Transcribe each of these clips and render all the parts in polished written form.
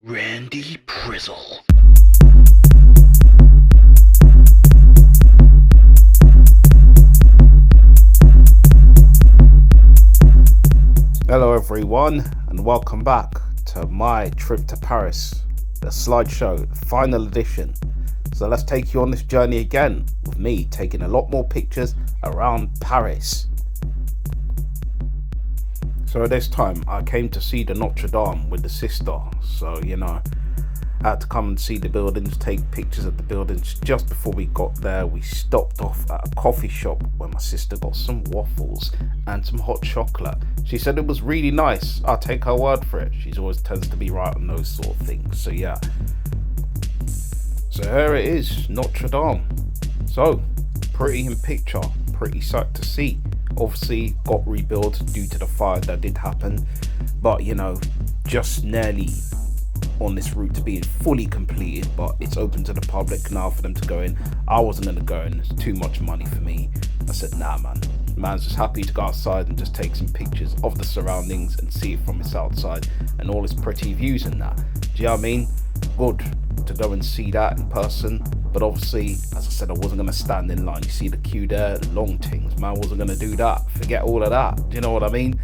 Randy Prizzle. Hello everyone and welcome back to my trip to Paris, the Slideshow final edition. So let's take you on this journey again with me taking a lot more pictures around Paris. So this time I came to see the Notre Dame with the sister, so I had to come and see the buildings, take pictures of the buildings. Just before we got there, we stopped off at a coffee shop where my sister got some waffles and some hot chocolate. She said it was really nice. I'll take her word for it. She always tends to be right on those sort of things. So yeah. So here it is, Notre Dame. So, pretty in picture, pretty sight to see. Obviously got rebuilt due to the fire that did happen. But just nearly on this route to being fully completed, but it's open to the public now for them to go in. I wasn't gonna go in, it's too much money for me. I said nah man's just happy to go outside and just take some pictures of the surroundings and see it from its outside and all its pretty views and that. Do you know what I mean? Good to go and see that in person, but obviously as I said, I wasn't gonna stand in line. You see the queue there, long things, man, wasn't gonna do that. Forget all of that, do you know what I mean?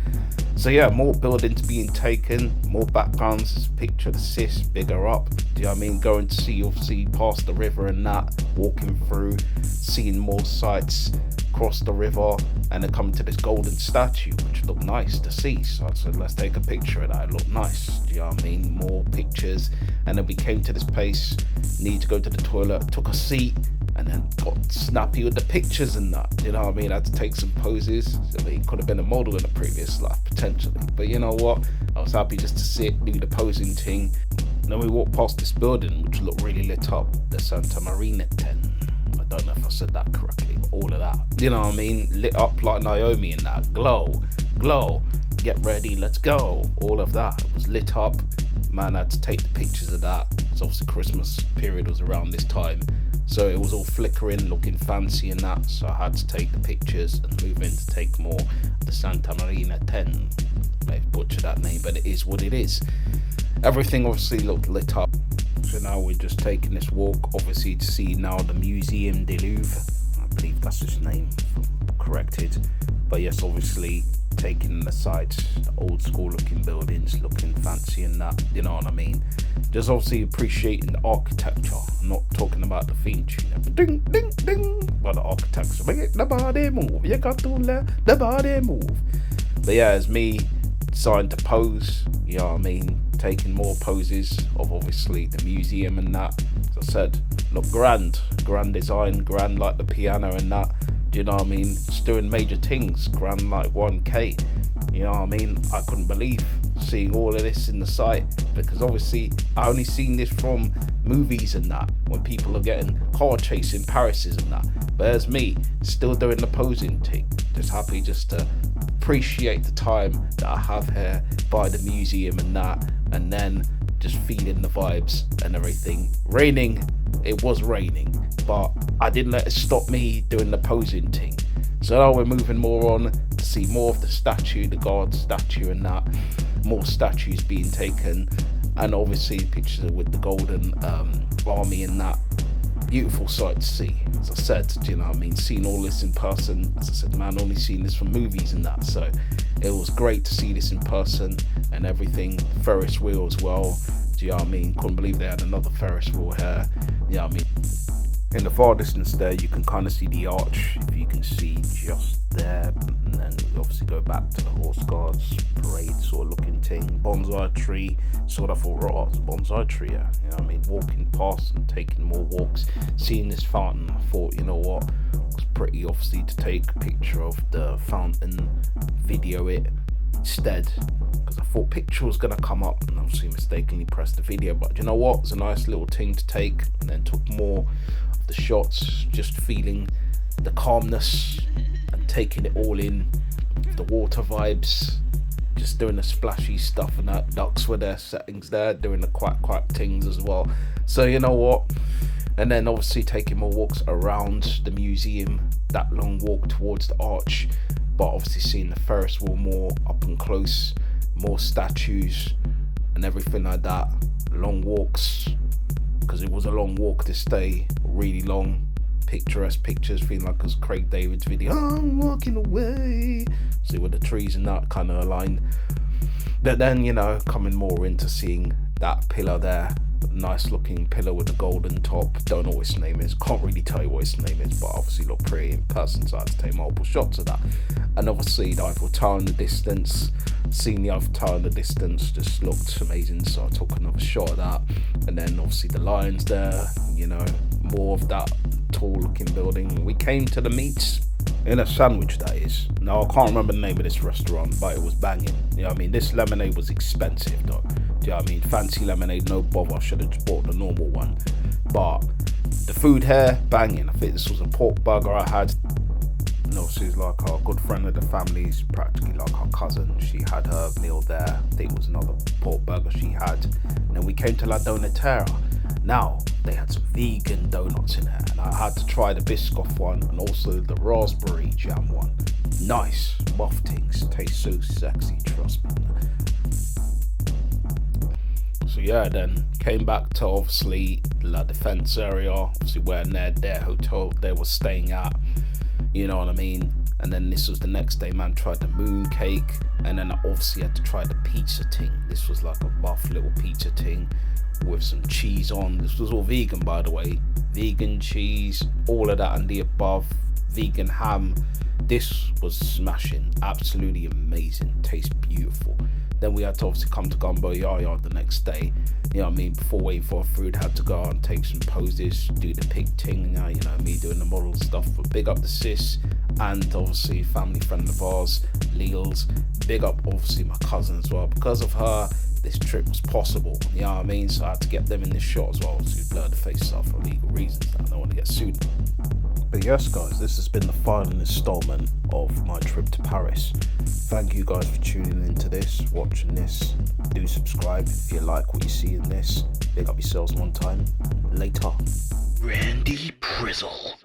So yeah, more buildings being taken, more backgrounds, picture the sis, bigger up. Do you know what I mean? Going to see, obviously, past the river and that, walking through, seeing more sights, cross the river, and then coming to this golden statue, which looked nice to see. So I said, let's take a picture of that. It looked nice. Do you know what I mean? More pictures. And then we came to this place, need to go to the toilet, took a seat, and then got snappy with the pictures and that. You know what I mean? I had to take some poses. I mean, could have been a model in a previous life, potentially. But you know what? I was happy just to sit, do the posing thing. And then we walked past this building, which looked really lit up, the Santa Marina 10. I don't know if I said that correctly, but all of that. You know what I mean? Lit up like Naomi and that. Glow, get ready, let's go. All of that. It was lit up. Man, I had to take the pictures of that. It's obviously Christmas period was around this time. So it was all flickering, looking fancy and that. So I had to take the pictures and move in to take more of the Santa Marina 10. I've butchered that name, but it is what it is. Everything obviously looked lit up. So now we're just taking this walk, obviously, to see now the Museum du Louvre. I believe that's his name, corrected. But yes, obviously taking the sights, the old school looking buildings, looking fancy and that, you know what I mean? Just obviously appreciating the architecture. I'm not talking about the theme tune, ding ding ding, but the architecture, make the body move, you got to let the body move. But yeah, it's me deciding to pose, you know what I mean, taking more poses of obviously the museum and that. As I said, look grand design, grand like the piano and that. Do you know what I mean? It's doing major things, grand like 1K. You know what I mean? I couldn't believe seeing all of this in the site, because obviously I only seen this from movies and that, when people are getting car chasing Paris and that. But there's me still doing the posing thing. Just happy just to appreciate the time that I have here by the museum and that, and then just feeling the vibes and everything. Raining, it was raining, but I didn't let it stop me doing the posing thing. So now we're moving more on to see more of the statue, the guard statue and that, more statues being taken, and obviously pictures with the golden army and that. Beautiful sight to see. As I said, do you know what I mean? Seeing all this in person, as I said, man, only seen this from movies and that, so it was great to see this in person and everything. Ferris wheel as well, do you know what I mean? Couldn't believe they had another Ferris wheel here, you know what I mean? In the far distance there, you can kind of see the arch, if you can see just there, and then we obviously go back to the horse guards parade sort of looking thing, bonsai tree. Sort of thought, right, it's a bonsai tree, yeah. You know what I mean? Walking past and taking more walks, seeing this fountain, I thought, you know what, it's pretty obviously to take a picture of the fountain, video it instead, because I thought picture was gonna come up and obviously mistakenly pressed the video. But you know what, it's a nice little thing to take, and then took more of the shots, just feeling the calmness and taking it all in, the water vibes, just doing the splashy stuff and that. Ducks were their settings there, doing the quack things as well. So you know what, and then obviously taking more walks around the museum, that long walk towards the arch, but obviously seeing the Ferris wheel more up and close, more statues and everything like that. long walks, because it was a long walk this day, really long, picturesque pictures, feeling like it was Craig David's video, I'm walking away, see with the trees and that kind of aligned. But then, you know, coming more into seeing that pillar there, nice looking pillar with the golden top, don't know what its name is, can't really tell you what its name is, but obviously looked pretty in person, so I had to take multiple shots of that. And obviously the Eiffel Tower in the distance, seeing the Eiffel Tower in the distance just looked amazing, so I took another shot of that. And then obviously the lions there, you know, more of that tall looking building. We came to the meats in a sandwich, that is. Now I can't remember the name of this restaurant, but it was banging. You know what I mean? This lemonade was expensive though. Do you know what I mean? Fancy lemonade, no bother. Should have just bought the normal one. But the food here, banging. I think this was a pork burger I had. And obviously it's like our good friend of the family, is practically like our cousin. She had her meal there. I think it was another pork burger she had. And then we came to La Donatera. Now, they had some vegan donuts in there, and I had to try the Biscoff one and also the raspberry jam one. Nice, buff things, taste so sexy, trust me. So yeah, then came back to obviously La Defense area, obviously where their hotel they were staying at, you know what I mean? And then this was the next day, man, tried the moon cake, and then I obviously had to try the pizza ting. This was like a buff little pizza ting with some cheese on. This was all vegan, by the way, vegan cheese, all of that and the above, vegan ham. This was smashing, absolutely amazing, tastes beautiful. Then we had to obviously come to Gumbo Yaya the next day, you know what I mean, before waiting for our food, had to go out and take some poses, do the pig ting, you know, me doing the model stuff. But big up the sis, and obviously family friend of ours, Leals. Big up obviously my cousin as well. Because of her, this trip was possible, you know what I mean? So I had to get them in this shot as well, to blur the faces out for legal reasons. I don't want to get sued. But yes guys, this has been the final installment of my trip to Paris. Thank you guys for tuning into this, watching this. Do subscribe if you like what you see in this. Big up yourselves one time. Later. Randy Prizzle.